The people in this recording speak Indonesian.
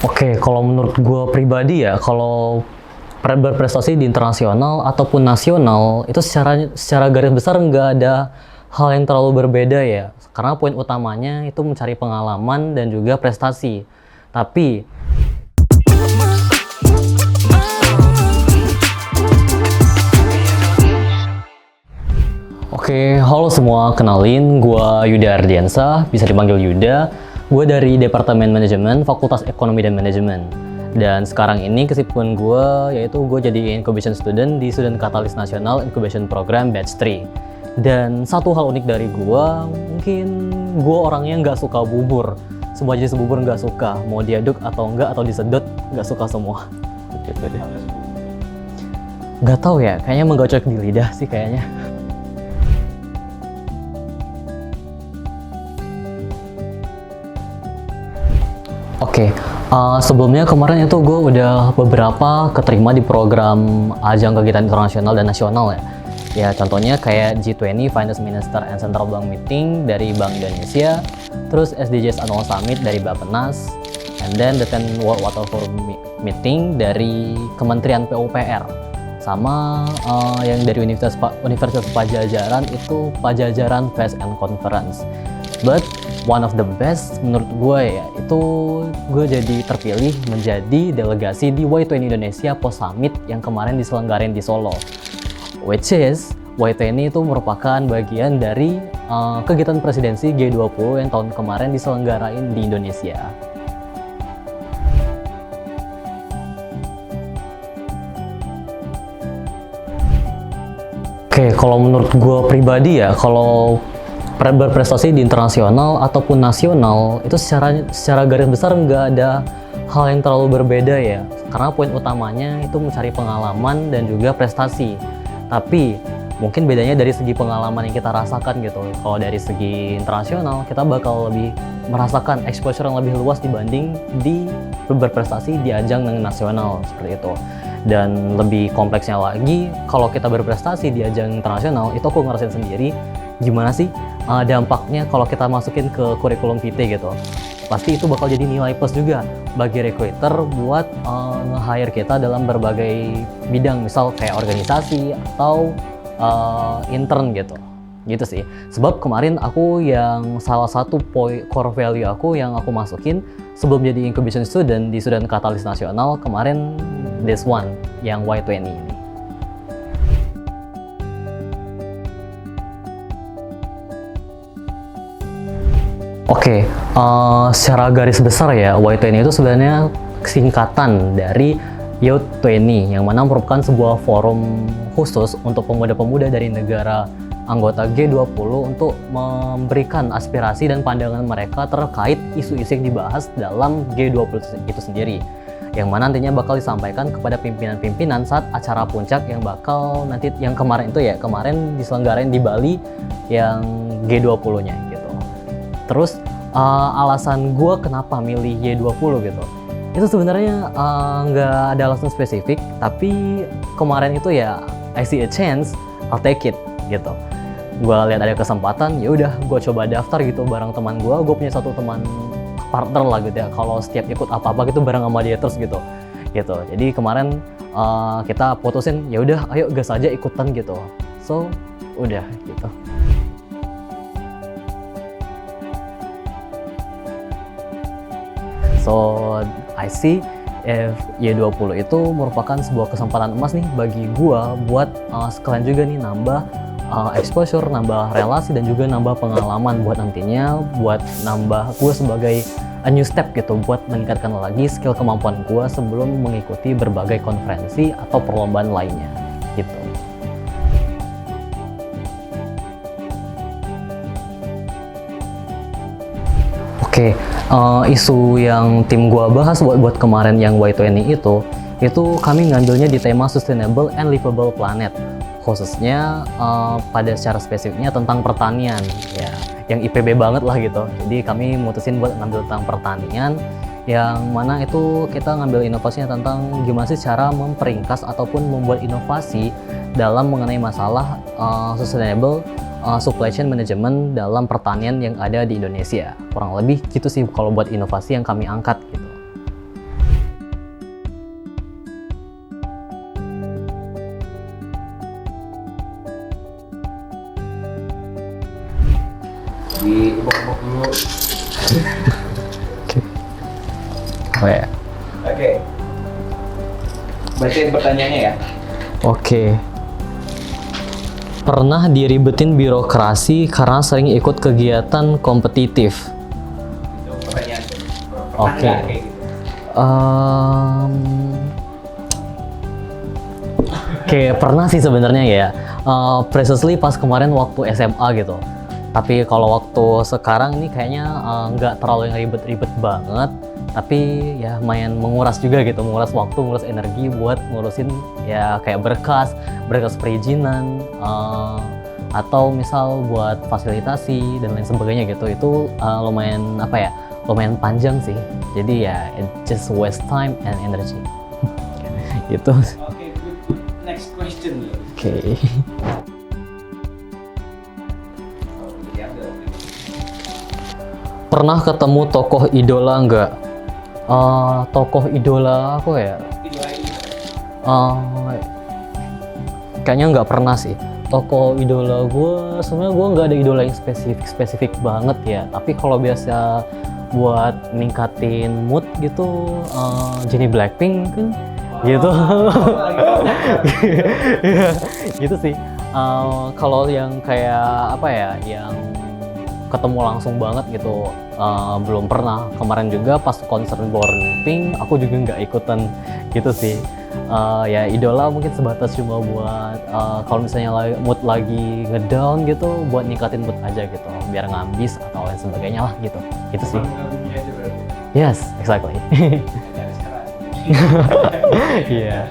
Oke, kalau menurut gue pribadi ya, kalau berprestasi di internasional ataupun nasional, itu secara garis besar nggak ada hal yang terlalu berbeda ya. Karena poin utamanya itu mencari pengalaman dan juga prestasi. Tapi, oke, halo semua, kenalin, gue Yuda Ardiansa, bisa dipanggil Yuda. Gue dari Departemen Manajemen, Fakultas Ekonomi dan Manajemen. Dan sekarang ini kesibukan gue yaitu gue jadi incubation student di Student Catalyst National Incubation Program Batch 3. Dan satu hal unik dari gue, mungkin gue orangnya nggak suka bubur. Semua jenis bubur nggak suka, mau diaduk atau enggak atau disedot nggak suka semua. Gitu deh. Nggak tahu ya, kayaknya menggocok di lidah sih kayaknya. Oke, sebelumnya kemarin itu gue udah beberapa keterima di program ajang kegiatan internasional dan nasional ya. Ya contohnya kayak G20 Finance Minister and Central Bank Meeting dari Bank Indonesia, terus SDGs Annual Summit dari Bappenas, and then the 10 World Water Forum Meeting dari Kementerian PUPR, sama yang dari Universitas Pajajaran itu Pajajaran Press and Conference. But one of the best menurut gue ya, itu gue jadi terpilih menjadi delegasi di Y20 Indonesia Post Summit yang kemarin diselenggarain di Solo. Which is, Y20 itu merupakan bagian dari kegiatan presidensi G20 yang tahun kemarin diselenggarain di Indonesia. Oke, kalau menurut gue pribadi ya, kalau berprestasi di internasional ataupun nasional, itu secara garis besar nggak ada hal yang terlalu berbeda ya. Karena poin utamanya itu mencari pengalaman dan juga prestasi. Tapi mungkin bedanya dari segi pengalaman yang kita rasakan gitu. Kalau dari segi internasional, kita bakal lebih merasakan exposure yang lebih luas dibanding di berprestasi di ajang nasional seperti itu. Dan lebih kompleksnya lagi, kalau kita berprestasi di ajang internasional, itu aku ngerasain sendiri gimana sih dampaknya kalau kita masukin ke kurikulum VT gitu. Pasti itu bakal jadi nilai plus juga bagi recruiter buat nge-hire kita dalam berbagai bidang, misal kayak organisasi atau intern gitu. Gitu sih. Sebab kemarin aku yang salah satu core value aku yang aku masukin sebelum jadi incubation student di Student Catalyst Nasional kemarin, this one yang Y20 ini. Oke, secara garis besar ya, Y20 itu sebenarnya singkatan dari Youth 20, yang mana merupakan sebuah forum khusus untuk pemuda-pemuda dari negara anggota G20 untuk memberikan aspirasi dan pandangan mereka terkait isu-isu yang dibahas dalam G20 itu sendiri. Yang mana nantinya bakal disampaikan kepada pimpinan-pimpinan saat acara puncak yang bakal nanti, yang kemarin itu ya, kemarin diselenggarain di Bali yang G20-nya gitu. Terus alasan gue kenapa milih Y20 gitu, itu sebenarnya nggak ada alasan spesifik, tapi kemarin itu ya I see a chance, I'll take it gitu. Gue lihat ada kesempatan, ya udah gue coba daftar gitu bareng teman gue. Gue punya satu teman partner lah gitu ya, kalau setiap ikut apa-apa gitu bareng sama dia terus gitu. Jadi kemarin kita putusin, ya udah ayo gas aja ikutan gitu. So udah gitu. So, I see if Y20 itu merupakan sebuah kesempatan emas nih bagi gua buat sekalian juga nih nambah exposure, nambah relasi, dan juga nambah pengalaman buat nantinya, buat nambah gua sebagai a new step gitu, buat meningkatkan lagi skill kemampuan gua sebelum mengikuti berbagai konferensi atau perlombaan lainnya gitu. Oke, isu yang tim gua bahas buat kemarin yang Y20 itu kami ngambilnya di tema Sustainable and Livable Planet, khususnya pada secara spesifiknya tentang pertanian ya, yang IPB banget lah gitu. Jadi kami mutusin buat ngambil tentang pertanian, yang mana itu kita ngambil inovasinya tentang gimana sih cara memperingkas ataupun membuat inovasi dalam mengenai masalah sustainable supply chain management dalam pertanian yang ada di Indonesia. Kurang lebih gitu sih kalau buat inovasi yang kami angkat gitu. nebak-nebak dulu. Oh ya. Oke. Bacain pertanyaannya ya. Oke. Pernah diribetin birokrasi karena sering ikut kegiatan kompetitif. Itu pertanyaan. Pernah Oke. nggak kayak gitu? Oke, pernah sih sebenarnya ya. Precisely pas kemarin waktu SMA gitu. Tapi kalau waktu sekarang ini kayaknya nggak terlalu yang ribet-ribet banget. Tapi ya lumayan menguras juga gitu, menguras waktu, menguras energi buat ngurusin ya kayak berkas perizinan, atau misal buat fasilitasi dan lain sebagainya gitu. Itu lumayan apa ya, lumayan panjang sih. Jadi ya it just waste time and energy. Gitu. Oke, good. Next question. Oke. Pernah ketemu tokoh idola nggak? Tokoh idola aku ya? Kayaknya nggak pernah sih. Tokoh idola gue, sebenarnya gue nggak ada idola yang spesifik banget ya. Tapi kalau biasa buat ningkatin mood gitu, Jennie Blackpink kan, gitu. Iya, gitu sih. Kalau yang kayak apa ya, yang ketemu langsung banget gitu, belum pernah. Kemarin juga pas konser Born Pink aku juga nggak ikutan gitu sih. Ya idola mungkin sebatas cuma buat kalau misalnya mood lagi ngedown gitu, buat ningkatin mood aja gitu, biar ngambis atau lain sebagainya lah gitu. Gitu sih. Yes, exactly. Iya.